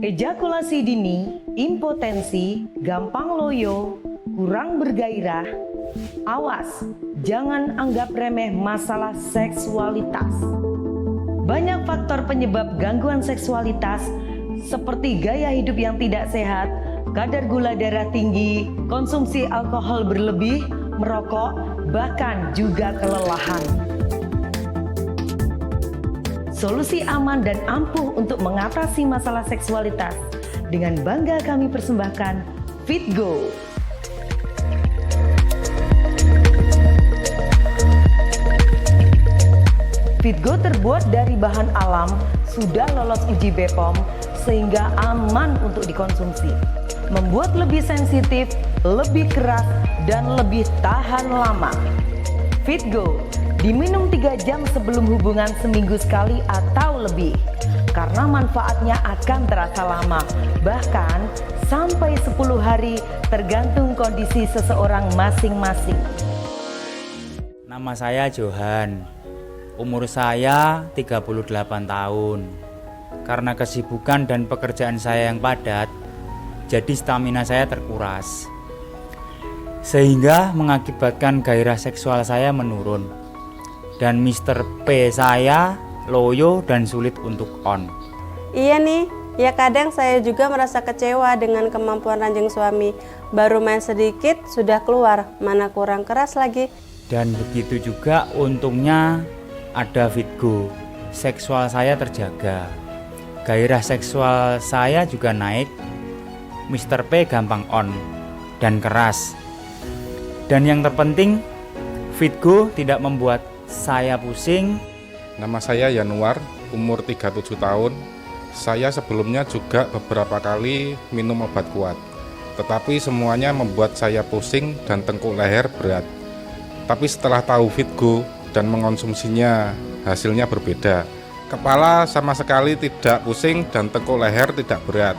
Ejakulasi dini, impotensi, gampang loyo, kurang bergairah. Awas, jangan anggap remeh masalah seksualitas. Banyak faktor penyebab gangguan seksualitas seperti gaya hidup yang tidak sehat, kadar gula darah tinggi, konsumsi alkohol berlebih, merokok, bahkan juga kelelahan. Solusi aman dan ampuh untuk mengatasi masalah seksualitas dengan bangga kami persembahkan FitGo. FitGo terbuat dari bahan alam, sudah lolos uji BPOM sehingga aman untuk dikonsumsi. Membuat lebih sensitif, lebih keras, dan lebih tahan lama. FitGo diminum 3 jam sebelum hubungan seminggu sekali atau lebih, karena manfaatnya akan terasa lama, bahkan sampai 10 hari tergantung kondisi seseorang masing-masing. Nama saya Johan, umur saya 38 tahun. Karena kesibukan dan pekerjaan saya yang padat, jadi stamina saya terkuras, sehingga mengakibatkan gairah seksual saya menurun. Dan Mr. P saya loyo dan sulit untuk on. Iya nih, ya kadang saya juga merasa kecewa dengan kemampuan ranjang suami. Baru main sedikit sudah keluar, mana kurang keras lagi. Dan begitu juga untungnya ada FitGo. Seksual saya terjaga, gairah seksual saya juga naik. Mr. P gampang on dan keras. Dan yang terpenting, FitGo tidak membuat saya pusing. Nama saya Yanuar, umur 37 tahun. Saya sebelumnya juga beberapa kali minum obat kuat, tetapi semuanya membuat saya pusing dan tengkuk leher berat. Tapi setelah tahu FitGo dan mengonsumsinya, hasilnya berbeda. Kepala sama sekali tidak pusing dan tengkuk leher tidak berat.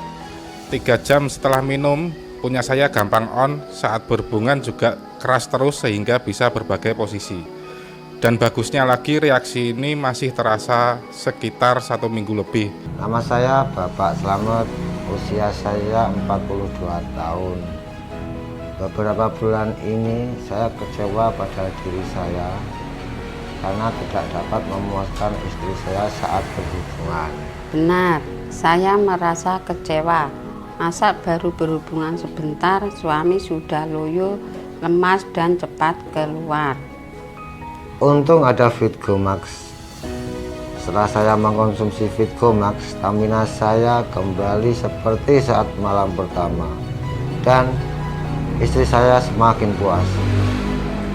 3 jam setelah minum, punya saya gampang on, saat berhubungan juga keras terus sehingga bisa berbagai posisi. Dan bagusnya lagi, reaksi ini masih terasa sekitar 1 minggu lebih. Nama saya Bapak Slamet, usia saya 42 tahun. Beberapa bulan ini saya kecewa pada diri saya karena tidak dapat memuaskan istri saya saat berhubungan. Benar, saya merasa kecewa. Masa baru berhubungan sebentar, suami sudah loyo, lemas dan cepat keluar. Untung ada FitGo Max. Setelah saya mengkonsumsi FitGo Max, stamina saya kembali seperti saat malam pertama. Dan istri saya semakin puas.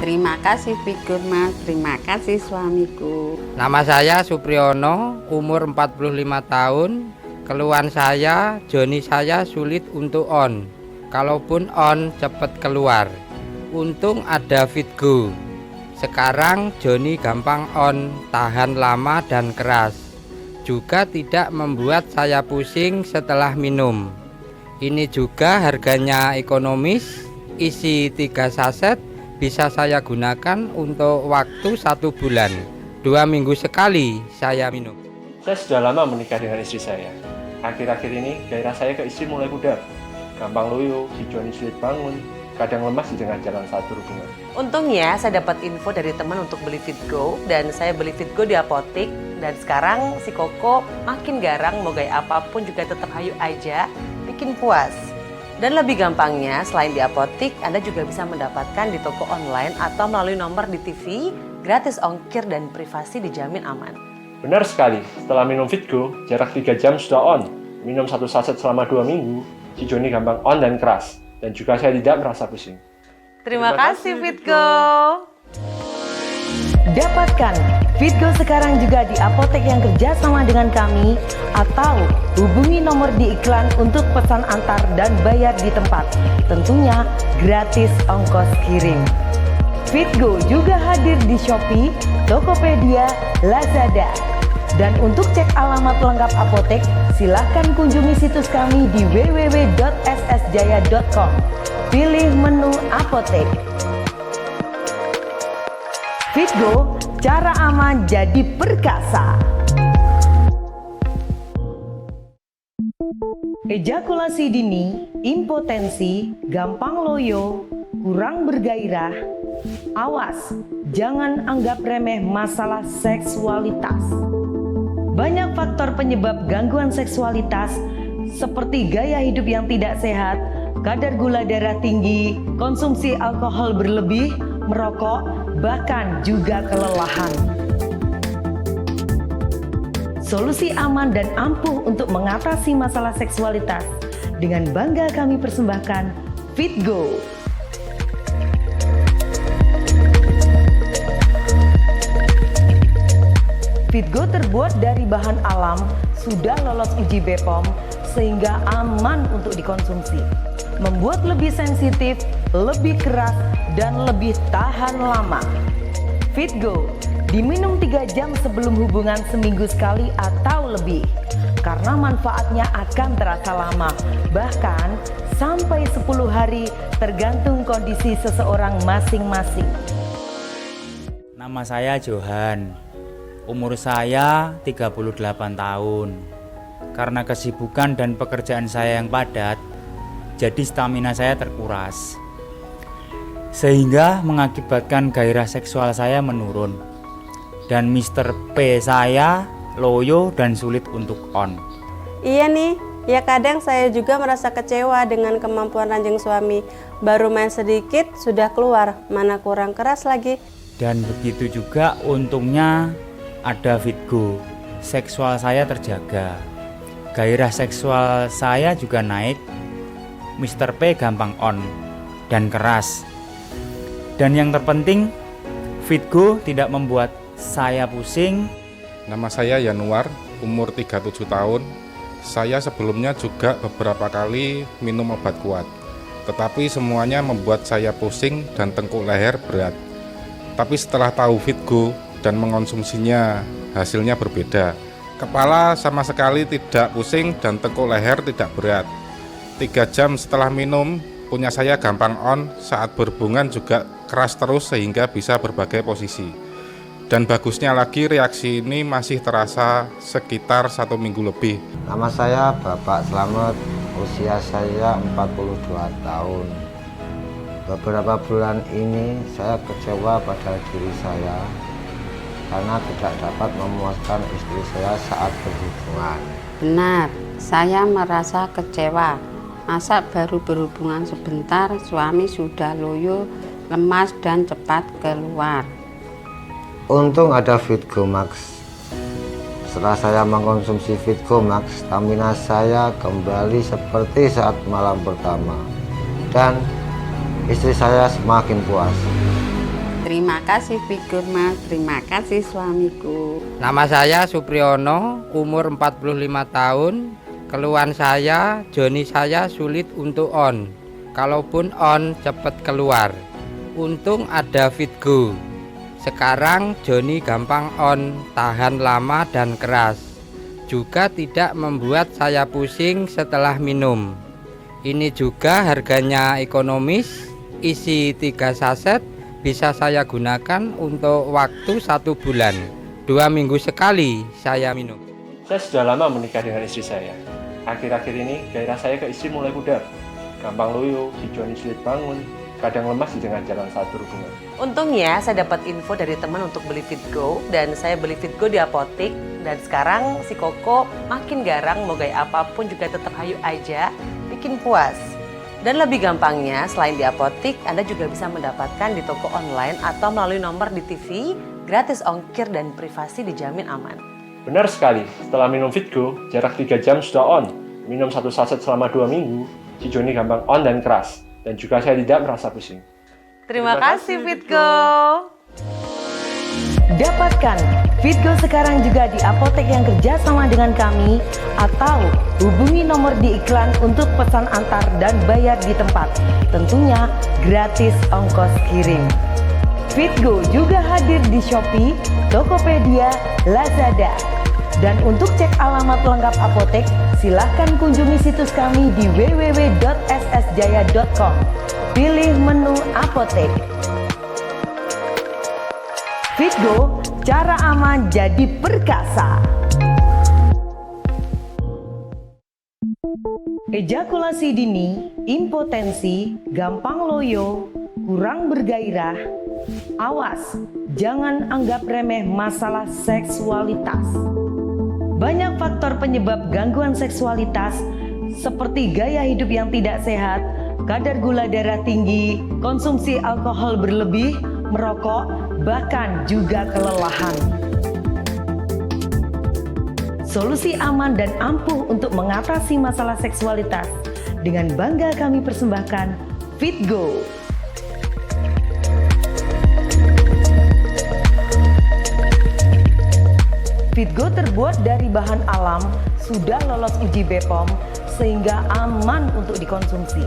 Terima kasih FitGo Max, terima kasih suamiku. Nama saya Supriyono, umur 45 tahun. Keluhan saya, joni saya sulit untuk on. Kalaupun on, cepat keluar. Untung ada FitGo. Sekarang joni gampang on, tahan lama dan keras. Juga tidak membuat saya pusing setelah minum. Ini juga harganya ekonomis, isi 3 saset, bisa saya gunakan untuk waktu 1 bulan. 2 minggu sekali saya minum. Saya sudah lama menikah dengan istri saya. Akhir-akhir ini gairah saya ke istri mulai pudar. Gampang loyo, si Joni sulit bangun, kadang lemas di tengah jalan saat berhubungan. Untungnya saya dapat info dari teman untuk beli FitGo, dan saya beli FitGo di apotik. Dan sekarang si Koko makin garang, mau gaya apapun juga tetap hayu aja, bikin puas. Dan lebih gampangnya, selain di apotik, Anda juga bisa mendapatkan di toko online atau melalui nomor di TV, gratis ongkir dan privasi dijamin aman. Benar sekali, setelah minum FitGo, jarak 3 jam sudah on. Minum 1 saset selama 2 minggu, si Joni gampang on dan keras. Dan juga saya tidak merasa pusing. Terima kasih FitGo. Dapatkan FitGo sekarang juga di apotek yang kerjasama dengan kami, atau hubungi nomor di iklan untuk pesan antar dan bayar di tempat. Tentunya gratis ongkos kirim. FitGo juga hadir di Shopee, Tokopedia, Lazada. Dan untuk cek alamat lengkap apotek, silahkan kunjungi situs kami di www.ssjaya.com. Pilih menu apotek. FitGo, cara aman jadi perkasa. Ejakulasi dini, impotensi, gampang loyo, kurang bergairah. Awas, jangan anggap remeh masalah seksualitas. Banyak faktor penyebab gangguan seksualitas seperti gaya hidup yang tidak sehat, kadar gula darah tinggi, konsumsi alkohol berlebih, merokok, bahkan juga kelelahan. Solusi aman dan ampuh untuk mengatasi masalah seksualitas dengan bangga kami persembahkan FitGo. FitGo terbuat dari bahan alam, sudah lolos uji BPOM sehingga aman untuk dikonsumsi. Membuat lebih sensitif, lebih keras, dan lebih tahan lama. FitGo diminum 3 jam sebelum hubungan seminggu sekali atau lebih, karena manfaatnya akan terasa lama, bahkan sampai 10 hari tergantung kondisi seseorang masing-masing. Nama saya Johan, umur saya 38 tahun. Karena kesibukan dan pekerjaan saya yang padat, jadi stamina saya terkuras, sehingga mengakibatkan gairah seksual saya menurun. Dan Mr. P saya loyo dan sulit untuk on. Iya nih, ya kadang saya juga merasa kecewa dengan kemampuan ranjang suami. Baru main sedikit sudah keluar, mana kurang keras lagi. Dan begitu juga untungnya ada FitGo, seksual saya terjaga. Gairah seksual saya juga naik. Mr. P gampang on dan keras. Dan yang terpenting, FitGo tidak membuat saya pusing. Nama saya Yanuar, umur 37 tahun. Saya sebelumnya juga beberapa kali minum obat kuat, tetapi semuanya membuat saya pusing dan tengkuk leher berat. Tapi setelah tahu FitGo dan mengonsumsinya, hasilnya berbeda. Kepala sama sekali tidak pusing dan tengkuk leher tidak berat. 3 jam setelah minum, punya saya gampang on, saat berhubungan juga keras terus sehingga bisa berbagai posisi. Dan bagusnya lagi, reaksi ini masih terasa sekitar 1 minggu lebih. Nama saya Bapak Slamet, usia saya 42 tahun. Beberapa bulan ini saya kecewa pada diri saya karena tidak dapat memuaskan istri saya saat berhubungan. Benar, saya merasa kecewa. Masa baru berhubungan sebentar, suami sudah loyo, lemas dan cepat keluar. Untung ada FitGo Max. Setelah saya mengkonsumsi FitGo Max, stamina saya kembali seperti saat malam pertama. Dan istri saya semakin puas. Terima kasih FitGo Max, terima kasih suamiku. Nama saya Supriyono, umur 45 tahun. Keluhan saya, joni saya sulit untuk on. Kalaupun on, cepat keluar. Untung ada FitGo. Sekarang joni gampang on, tahan lama dan keras. Juga tidak membuat saya pusing setelah minum. Ini juga harganya ekonomis, isi 3 saset, bisa saya gunakan untuk waktu 1 bulan. 2 minggu sekali saya minum. Saya sudah lama menikah dengan istri saya. Akhir-akhir ini gairah saya ke istri mulai pudar. Gampang loyo, si Joni sulit bangun, kadang lemas di tengah jalan saat berhubungan. Untungnya saya dapat info dari teman untuk beli FitGo, dan saya beli FitGo di apotek. Dan sekarang si Koko makin garang, mau gaya apapun juga tetap hayu aja, bikin puas. Dan lebih gampangnya, selain di apotek, Anda juga bisa mendapatkan di toko online atau melalui nomor di TV, gratis ongkir dan privasi dijamin aman. Benar sekali, setelah minum FitGo, jarak 3 jam sudah on. Minum 1 saset selama 2 minggu, si Joni gampang on dan keras. Dan juga saya tidak merasa pusing. Terima kasih FitGo. Dapatkan FitGo sekarang juga di apotek yang kerjasama dengan kami, atau hubungi nomor di iklan untuk pesan antar dan bayar di tempat. Tentunya gratis ongkos kirim. FitGo juga hadir di Shopee, Tokopedia, Lazada. Dan untuk cek alamat lengkap apotek, silahkan kunjungi situs kami di www.ssjaya.com. Pilih menu apotek. FitGo, cara aman jadi perkasa. Ejakulasi dini, impotensi, gampang loyo, kurang bergairah. Awas, jangan anggap remeh masalah seksualitas. Banyak faktor penyebab gangguan seksualitas seperti gaya hidup yang tidak sehat, kadar gula darah tinggi, konsumsi alkohol berlebih, merokok, bahkan juga kelelahan. Solusi aman dan ampuh untuk mengatasi masalah seksualitas dengan bangga kami persembahkan FitGo. FitGo terbuat dari bahan alam, sudah lolos uji BPOM sehingga aman untuk dikonsumsi.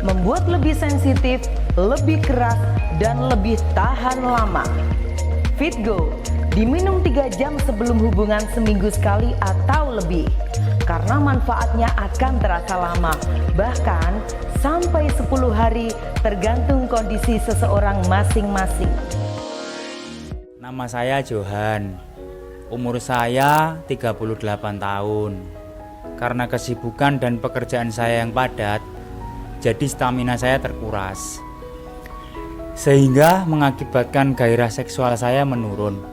Membuat lebih sensitif, lebih keras, dan lebih tahan lama. FitGo diminum 3 jam sebelum hubungan seminggu sekali atau lebih, karena manfaatnya akan terasa lama, bahkan sampai 10 hari tergantung kondisi seseorang masing-masing. Nama saya Johan, umur saya 38 tahun. Karena kesibukan dan pekerjaan saya yang padat, jadi stamina saya terkuras, sehingga mengakibatkan gairah seksual saya menurun.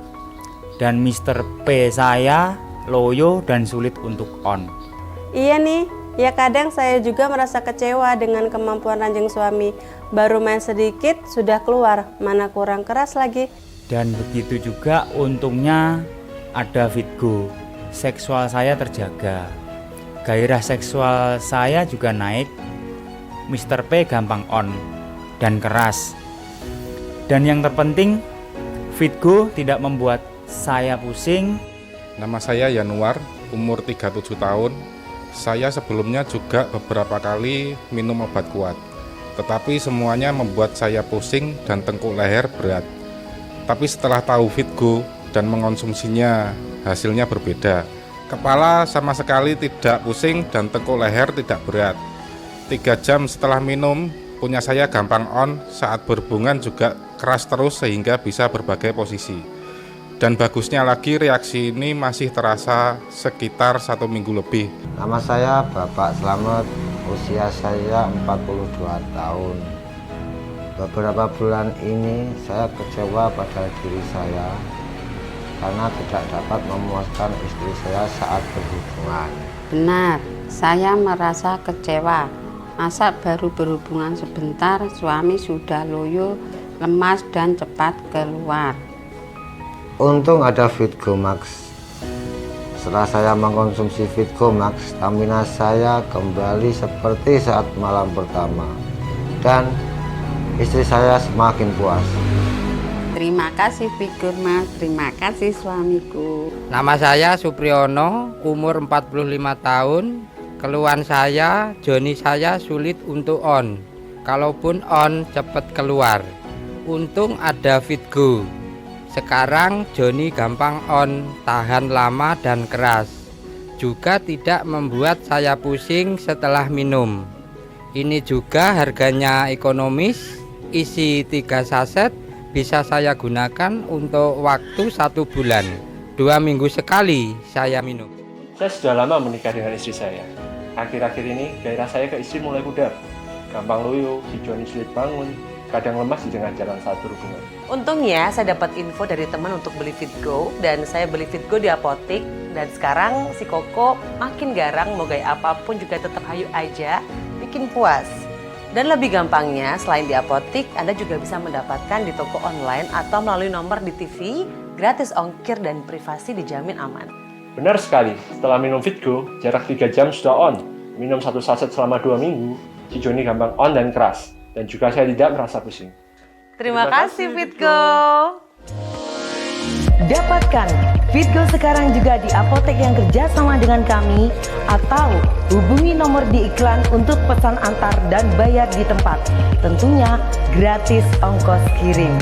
Dan Mr. P saya loyo dan sulit untuk on. Iya nih, ya kadang saya juga merasa kecewa dengan kemampuan ranjang suami. Baru main sedikit sudah keluar, mana kurang keras lagi. Dan begitu juga untungnya ada FitGo. Seksual saya terjaga, gairah seksual saya juga naik. Mr. P gampang on dan keras. Dan yang terpenting, FitGo tidak membuat saya pusing. Nama saya Yanuar, umur 37 tahun. Saya sebelumnya juga beberapa kali minum obat kuat, tetapi semuanya membuat saya pusing dan tengkuk leher berat. Tapi setelah tahu FitGo dan mengonsumsinya, hasilnya berbeda. Kepala sama sekali tidak pusing dan tengkuk leher tidak berat. 3 jam setelah minum, punya saya gampang on, saat berhubungan juga keras terus sehingga bisa berbagai posisi. Dan bagusnya lagi, reaksi ini masih terasa sekitar 1 minggu lebih. Nama saya Bapak Slamet, usia saya 42 tahun. Beberapa bulan ini saya kecewa pada diri saya karena tidak dapat memuaskan istri saya saat berhubungan. Benar, saya merasa kecewa. Masa baru berhubungan sebentar, suami sudah loyo, lemas dan cepat keluar. Untung ada FitGo Max. Setelah saya mengkonsumsi FitGo Max, stamina saya kembali seperti saat malam pertama. Dan istri saya semakin puas. Terima kasih FitGo Mas, terima kasih suamiku. Nama saya Supriyono, umur 45 tahun. Keluhan saya, joni saya sulit untuk on. Kalaupun on, cepat keluar. Untung ada FitGo. Sekarang joni gampang on, tahan lama dan keras. Juga tidak membuat saya pusing setelah minum. Ini juga harganya ekonomis, isi 3 saset, bisa saya gunakan untuk waktu 1 bulan. 2 minggu sekali saya minum. Saya sudah lama menikah dengan istri saya. Akhir-akhir ini gairah saya ke istri mulai pudar. Gampang loyo, si Joni sulit bangun, kadang lemas di tengah jalan saat berhubungan. Untungnya saya dapat info dari teman untuk beli FitGo, dan saya beli FitGo di apotik. Dan sekarang si Koko makin garang, mau gaya apapun juga tetap hayu aja, bikin puas. Dan lebih gampangnya, selain di apotik, Anda juga bisa mendapatkan di toko online atau melalui nomor di TV, gratis ongkir dan privasi dijamin aman. Benar sekali, setelah minum FitGo, jarak 3 jam sudah on. Minum 1 saset selama 2 minggu, si Joni gampang on dan keras. Dan juga saya tidak merasa pusing. Terima kasih FitGo. Dapatkan FitGo sekarang juga di apotek yang kerjasama dengan kami, atau hubungi nomor di iklan untuk pesan antar dan bayar di tempat. Tentunya gratis ongkos kirim.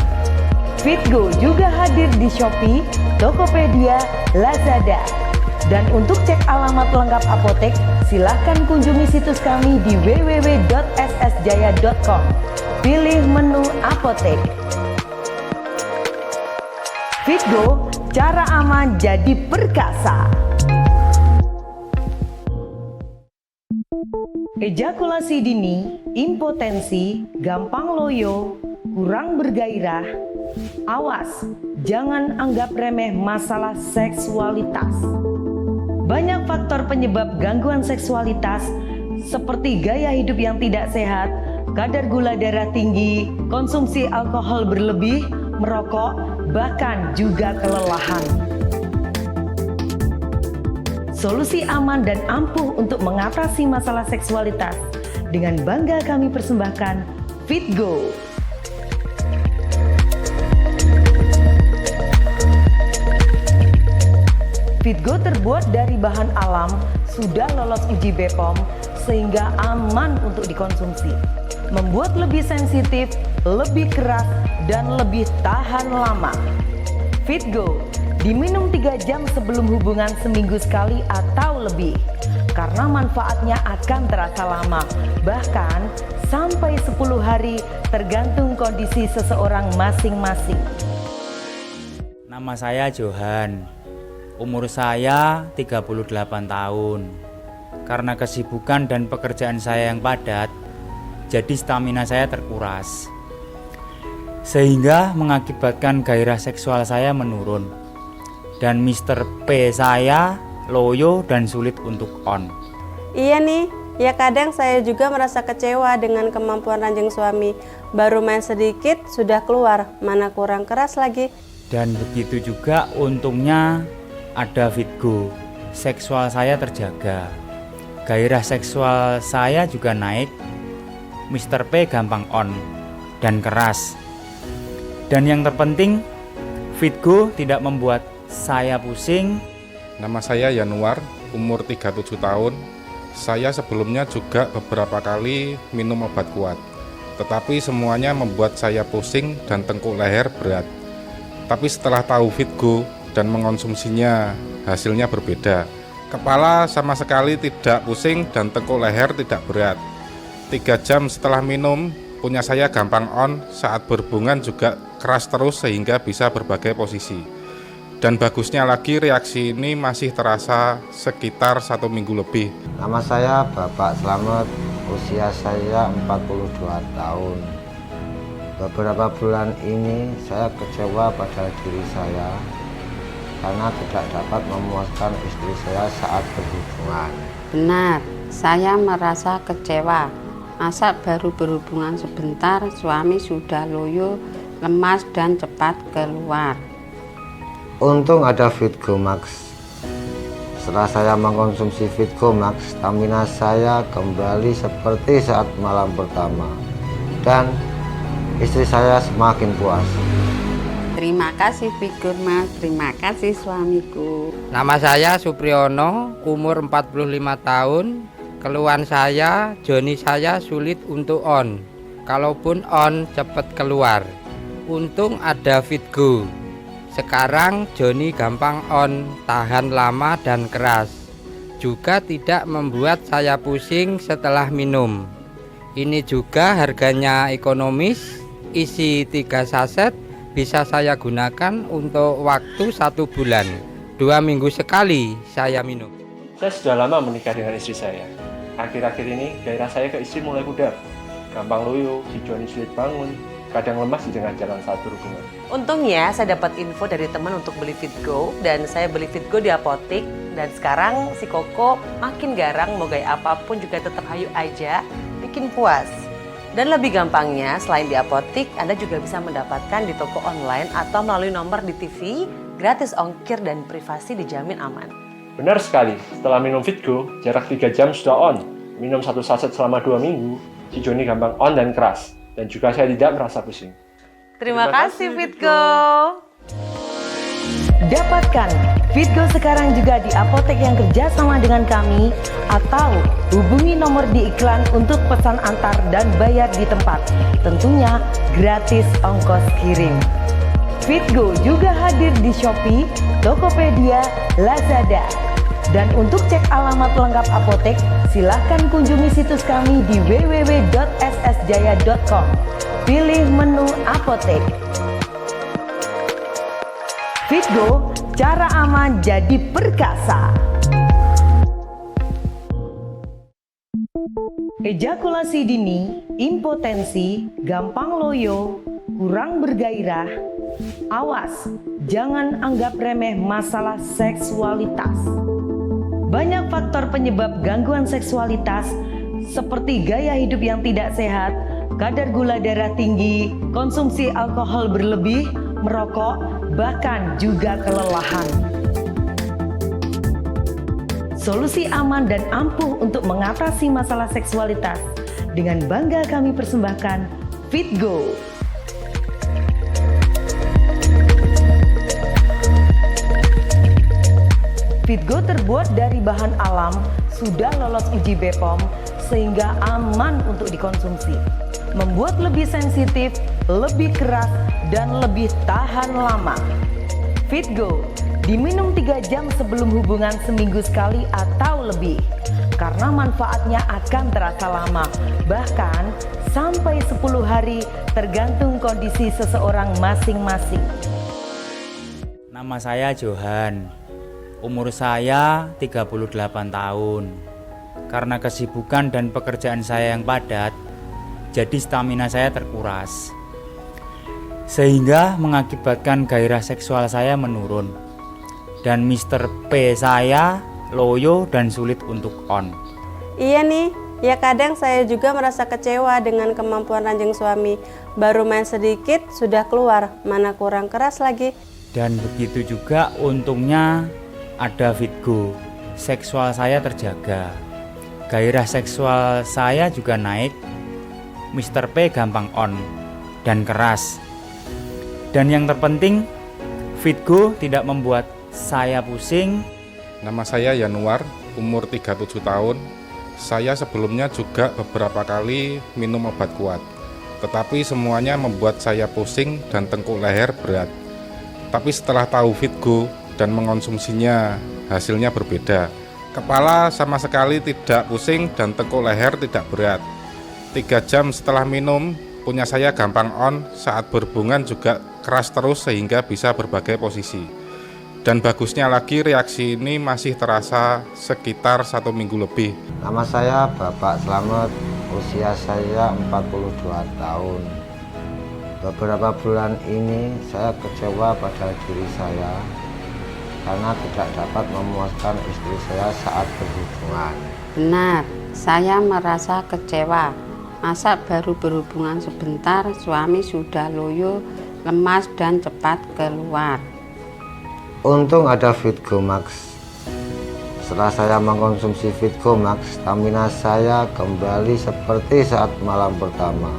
FitGo juga hadir di Shopee, Tokopedia, Lazada. Dan untuk cek alamat lengkap apotek, silahkan kunjungi situs kami di www.ssjaya.com. Pilih menu apotek. FitGo, cara aman jadi perkasa. Ejakulasi dini, impotensi, gampang loyo, kurang bergairah. Awas, jangan anggap remeh masalah seksualitas. Banyak faktor penyebab gangguan seksualitas seperti gaya hidup yang tidak sehat, kadar gula darah tinggi, konsumsi alkohol berlebih, merokok, bahkan juga kelelahan. Solusi aman dan ampuh untuk mengatasi masalah seksualitas dengan bangga kami persembahkan FitGo. FitGo terbuat dari bahan alam, sudah lolos uji BPOM sehingga aman untuk dikonsumsi. Membuat lebih sensitif, lebih keras, dan lebih tahan lama. FitGo diminum 3 jam sebelum hubungan seminggu sekali atau lebih, karena manfaatnya akan terasa lama, bahkan sampai 10 hari tergantung kondisi seseorang masing-masing. Nama saya Johan, umur saya 38 tahun. Karena kesibukan dan pekerjaan saya yang padat, jadi stamina saya terkuras, sehingga mengakibatkan gairah seksual saya menurun. Dan Mr. P saya loyo dan sulit untuk on. Iya nih, ya kadang saya juga merasa kecewa dengan kemampuan ranjang suami. Baru main sedikit sudah keluar, mana kurang keras lagi. Dan begitu juga untungnya ada FitGo. Seksual saya terjaga, gairah seksual saya juga naik. Mr. P gampang on dan keras. Dan yang terpenting, FitGo tidak membuat saya pusing. Nama saya Yanuar, umur 37 tahun. Saya sebelumnya juga beberapa kali minum obat kuat, tetapi semuanya membuat saya pusing dan tengkuk leher berat. Tapi setelah tahu FitGo dan mengonsumsinya, hasilnya berbeda. Kepala sama sekali tidak pusing dan tengkuk leher tidak berat. 3 jam setelah minum, punya saya gampang on, saat berhubungan juga keras terus sehingga bisa berbagai posisi. Dan bagusnya lagi, reaksi ini masih terasa sekitar 1 minggu lebih. Nama saya Bapak Slamet, usia saya 42 tahun. Beberapa bulan ini saya kecewa pada diri saya karena tidak dapat memuaskan istri saya saat berhubungan. Benar, saya merasa kecewa. Masa baru berhubungan sebentar, suami sudah loyo, lemas dan cepat keluar. Untung ada FitGo Max. Setelah saya mengkonsumsi FitGo Max, stamina saya kembali seperti saat malam pertama. Dan istri saya semakin puas. Terima kasih FitGo Mas, terima kasih suamiku. Nama saya Supriyono, umur 45 tahun. Keluhan saya, joni saya sulit untuk on. Kalaupun on, cepat keluar. Untung ada FitGo. Sekarang joni gampang on, tahan lama dan keras. Juga tidak membuat saya pusing setelah minum. Ini juga harganya ekonomis, isi 3 saset, bisa saya gunakan untuk waktu 1 bulan. 2 minggu sekali saya minum. Saya sudah lama menikah dengan istri saya. Akhir-akhir ini gairah saya ke istri mulai pudar. Gampang loyo, si Joni sulit bangun, kadang lemas di tengah jalan saat berhubungan. Untungnya saya dapat info dari teman untuk beli FitGo, dan saya beli FitGo di apotik. Dan sekarang si Koko makin garang, mau gaya apapun juga tetap hayu aja, bikin puas. Dan lebih gampangnya, selain di apotik, Anda juga bisa mendapatkan di toko online atau melalui nomor di TV, gratis ongkir dan privasi dijamin aman. Benar sekali, setelah minum FitGo, jarak 3 jam sudah on. Minum 1 saset selama 2 minggu, si Joni gampang on dan keras. Dan juga saya tidak merasa pusing. Terima kasih FitGo. Dapatkan FitGo sekarang juga di apotek yang kerjasama dengan kami, atau hubungi nomor di iklan untuk pesan antar dan bayar di tempat. Tentunya gratis ongkos kirim. FitGo juga hadir di Shopee, Tokopedia, Lazada. Dan untuk cek alamat lengkap apotek, silahkan kunjungi situs kami di www.ssjaya.com. Pilih menu apotek. FitGo, cara aman jadi perkasa. Ejakulasi dini, impotensi, gampang loyo, kurang bergairah. Awas, jangan anggap remeh masalah seksualitas. Banyak faktor penyebab gangguan seksualitas seperti gaya hidup yang tidak sehat, kadar gula darah tinggi, konsumsi alkohol berlebih, merokok, bahkan juga kelelahan. Solusi aman dan ampuh untuk mengatasi masalah seksualitas dengan bangga kami persembahkan FitGo. FitGo terbuat dari bahan alam, sudah lolos uji BPOM sehingga aman untuk dikonsumsi. Membuat lebih sensitif, lebih keras, dan lebih tahan lama. FitGo diminum 3 jam sebelum hubungan seminggu sekali atau lebih, karena manfaatnya akan terasa lama, bahkan sampai 10 hari tergantung kondisi seseorang masing-masing. Nama saya Johan, umur saya 38 tahun. Karena kesibukan dan pekerjaan saya yang padat, jadi stamina saya terkuras, sehingga mengakibatkan gairah seksual saya menurun. Dan Mr. P saya loyo dan sulit untuk on. Iya nih, ya kadang saya juga merasa kecewa dengan kemampuan ranjang suami. Baru main sedikit sudah keluar, mana kurang keras lagi. Dan begitu juga untungnya ada FitGo, seksual saya terjaga. Gairah seksual saya juga naik. Mr. P gampang on dan keras. Dan yang terpenting, FitGo tidak membuat saya pusing. Nama saya Yanuar, umur 37 tahun. Saya sebelumnya juga beberapa kali minum obat kuat, tetapi semuanya membuat saya pusing dan tengkuk leher berat. Tapi setelah tahu FitGo dan mengonsumsinya, hasilnya berbeda. Kepala sama sekali tidak pusing dan tengkuk leher tidak berat. 3 jam setelah minum, punya saya gampang on, saat berhubungan juga keras terus sehingga bisa berbagai posisi. Dan bagusnya lagi, reaksi ini masih terasa sekitar 1 minggu lebih. Nama saya Bapak Slamet, usia saya 42 tahun. Beberapa bulan ini saya kecewa pada diri saya karena tidak dapat memuaskan istri saya saat berhubungan. Benar, saya merasa kecewa. Masa baru berhubungan sebentar, suami sudah loyo, lemas dan cepat keluar. Untung ada FitGo Max. Setelah saya mengkonsumsi FitGo Max, stamina saya kembali seperti saat malam pertama.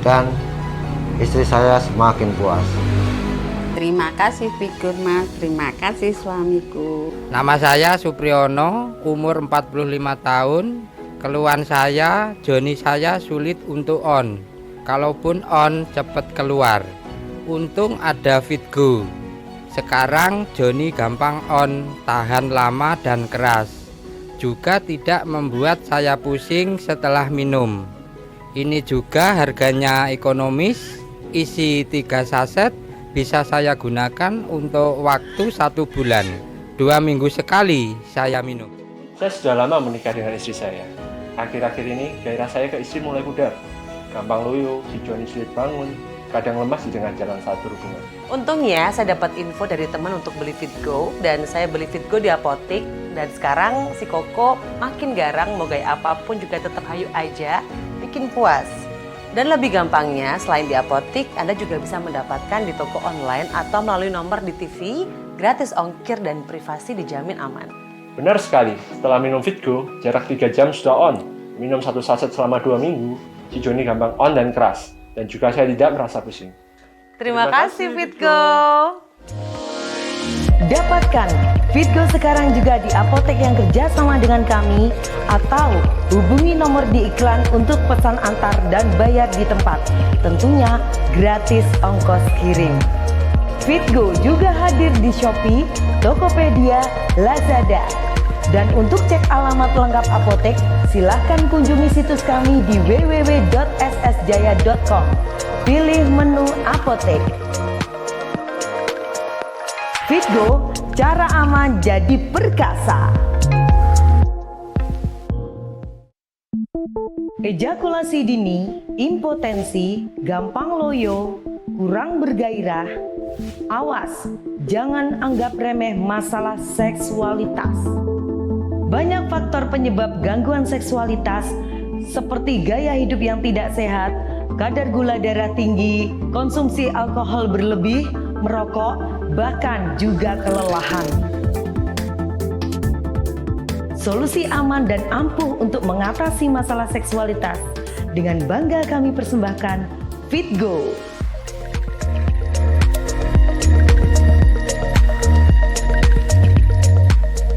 Dan istri saya semakin puas. Terima kasih FitGo Max, terima kasih suamiku. Nama saya Supriyono, umur 45 tahun. Keluhan saya, joni saya sulit untuk on. Kalaupun on, cepat keluar. Untung ada FitGo. Sekarang joni gampang on, tahan lama dan keras. Juga tidak membuat saya pusing setelah minum. Ini juga harganya ekonomis, isi 3 saset, bisa saya gunakan untuk waktu 1 bulan. 2 minggu sekali saya minum. Saya sudah lama menikah dengan istri saya. Akhir-akhir ini gairah saya ke istri mulai pudar. Gampang loyo, si Joni sulit bangun, kadang lemas di tengah jalan saat berhubungan. Untungnya saya dapat info dari teman untuk beli FitGo, dan saya beli FitGo di apotek. Dan sekarang si Koko makin garang, mau gaya apapun juga tetap hayu aja, bikin puas. Dan lebih gampangnya, selain di apotek, Anda juga bisa mendapatkan di toko online atau melalui nomor di TV, gratis ongkir dan privasi dijamin aman. Benar sekali, setelah minum FitGo, jarak 3 jam sudah on. Minum 1 saset selama 2 minggu, si Joni gampang on dan keras. Dan juga saya tidak merasa pusing. Terima kasih FitGo. Dapatkan FitGo sekarang juga di apotek yang kerjasama dengan kami, atau hubungi nomor di iklan untuk pesan antar dan bayar di tempat. Tentunya gratis ongkos kirim. FitGo juga hadir di Shopee, Tokopedia, Lazada. Dan untuk cek alamat lengkap apotek, silahkan kunjungi situs kami di www.ssjaya.com. Pilih menu apotek. FitGo, cara aman jadi perkasa. Ejakulasi dini, impotensi, gampang loyo, kurang bergairah. Awas, jangan anggap remeh masalah seksualitas. Banyak faktor penyebab gangguan seksualitas seperti gaya hidup yang tidak sehat, kadar gula darah tinggi, konsumsi alkohol berlebih, merokok, bahkan juga kelelahan. Solusi aman dan ampuh untuk mengatasi masalah seksualitas dengan bangga kami persembahkan FitGo.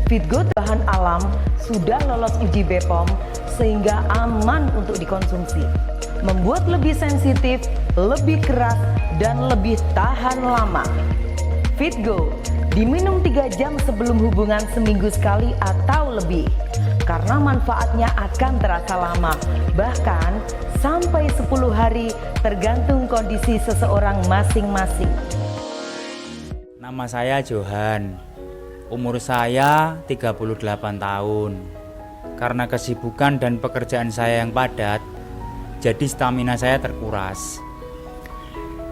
FitGo bahan alam sudah lolos uji BPOM sehingga aman untuk dikonsumsi. Membuat lebih sensitif, lebih keras, dan lebih tahan lama. FitGo diminum 3 jam sebelum hubungan seminggu sekali atau lebih. Karena manfaatnya akan terasa lama, bahkan sampai 10 hari tergantung kondisi seseorang masing-masing. Nama saya Johan. Umur saya 38 tahun. Karena kesibukan dan pekerjaan saya yang padat, jadi stamina saya terkuras.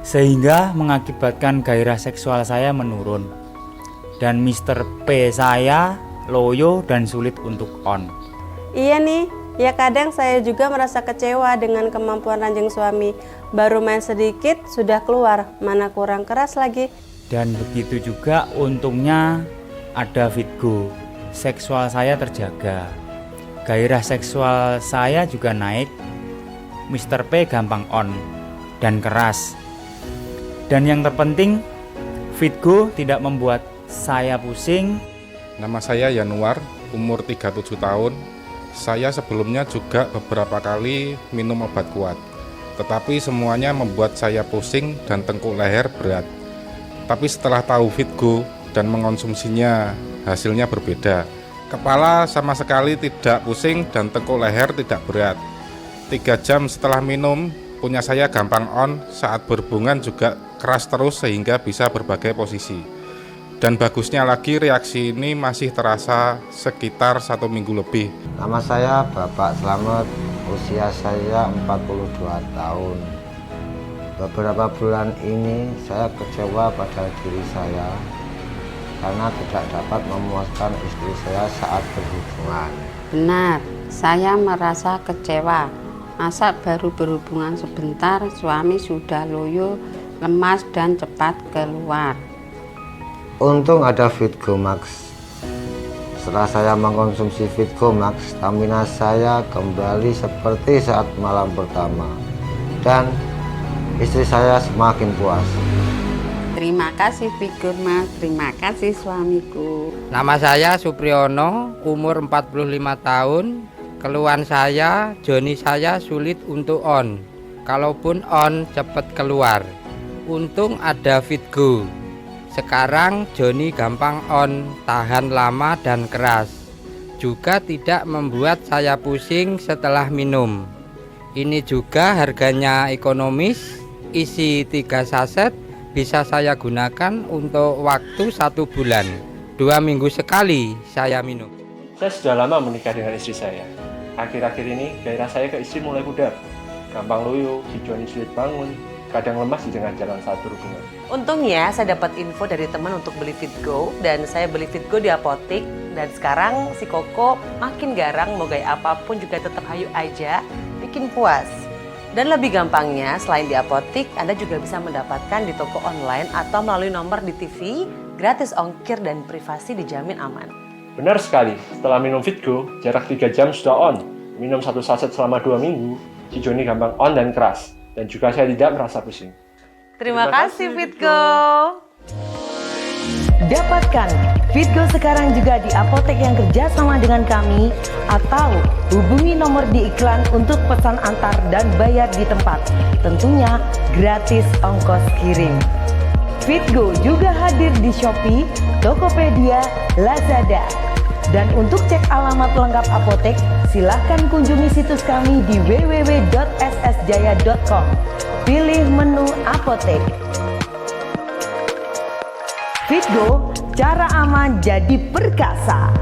Sehingga mengakibatkan gairah seksual saya menurun. Dan Mr. P saya loyo dan sulit untuk on. Iya nih, ya kadang saya juga merasa kecewa dengan kemampuan ranjang suami. Baru main sedikit sudah keluar, mana kurang keras lagi. Dan begitu juga untungnya ada FitGo. Seksual saya terjaga. Gairah seksual saya juga naik. Mr. P gampang on dan keras. Dan yang terpenting, FitGo tidak membuat saya pusing. Nama saya Yanuar, umur 37 tahun. Saya sebelumnya juga beberapa kali minum obat kuat. Tetapi semuanya membuat saya pusing dan tengkuk leher berat. Tapi setelah tahu FitGo dan mengonsumsinya, hasilnya berbeda. Kepala sama sekali tidak pusing dan tengkuk leher tidak berat. 3 jam setelah minum, punya saya gampang on, saat berhubungan juga keras terus sehingga bisa berbagai posisi. Dan bagusnya lagi reaksi ini masih terasa sekitar 1 minggu lebih. Nama saya Bapak Slamet, usia saya 42 tahun. Beberapa bulan ini saya kecewa pada diri saya karena tidak dapat memuaskan istri saya saat berhubungan. Benar, saya merasa kecewa. Masa baru berhubungan sebentar, suami sudah loyo, lemas dan cepat keluar. Untung ada FitGo Max. Setelah saya mengkonsumsi FitGo Max, stamina saya kembali seperti saat malam pertama. Dan istri saya semakin puas. Terima kasih FitGo Max, terima kasih suamiku. Nama saya Supriyono, umur 45 tahun. Keluhan saya, joni saya sulit untuk on. Kalaupun on, cepat keluar. Untung ada FitGo. Sekarang joni gampang on, tahan lama dan keras. Juga tidak membuat saya pusing setelah minum. Ini juga harganya ekonomis, isi 3 saset, bisa saya gunakan untuk waktu 1 bulan. 2 minggu sekali saya minum. Saya sudah lama menikah dengan istri saya. Akhir-akhir ini gairah saya ke istri mulai pudar. Gampang loyo, hijauan sulit bangun, kadang lemas di tengah jalan saat berhubungan. Untungnya saya dapat info dari teman untuk beli FitGo dan saya beli FitGo di apotik dan sekarang si Koko makin garang mau gaya apapun juga tetap hayu aja, bikin puas. Dan lebih gampangnya selain di apotik Anda juga bisa mendapatkan di toko online atau melalui nomor di TV, gratis ongkir dan privasi dijamin aman. Benar sekali, setelah minum FitGo, jarak 3 jam sudah on. Minum 1 saset selama 2 minggu, si Joni gampang on dan keras. Dan juga saya tidak merasa pusing. Terima kasih FitGo. Dapatkan FitGo sekarang juga di apotek yang kerjasama dengan kami atau hubungi nomor di iklan untuk pesan antar dan bayar di tempat. Tentunya gratis ongkos kirim. FitGo juga hadir di Shopee, Tokopedia, Lazada. Dan untuk cek alamat lengkap apotek, silahkan kunjungi situs kami di www.ssjaya.com. Pilih menu apotek. FitGo, cara aman jadi perkasa.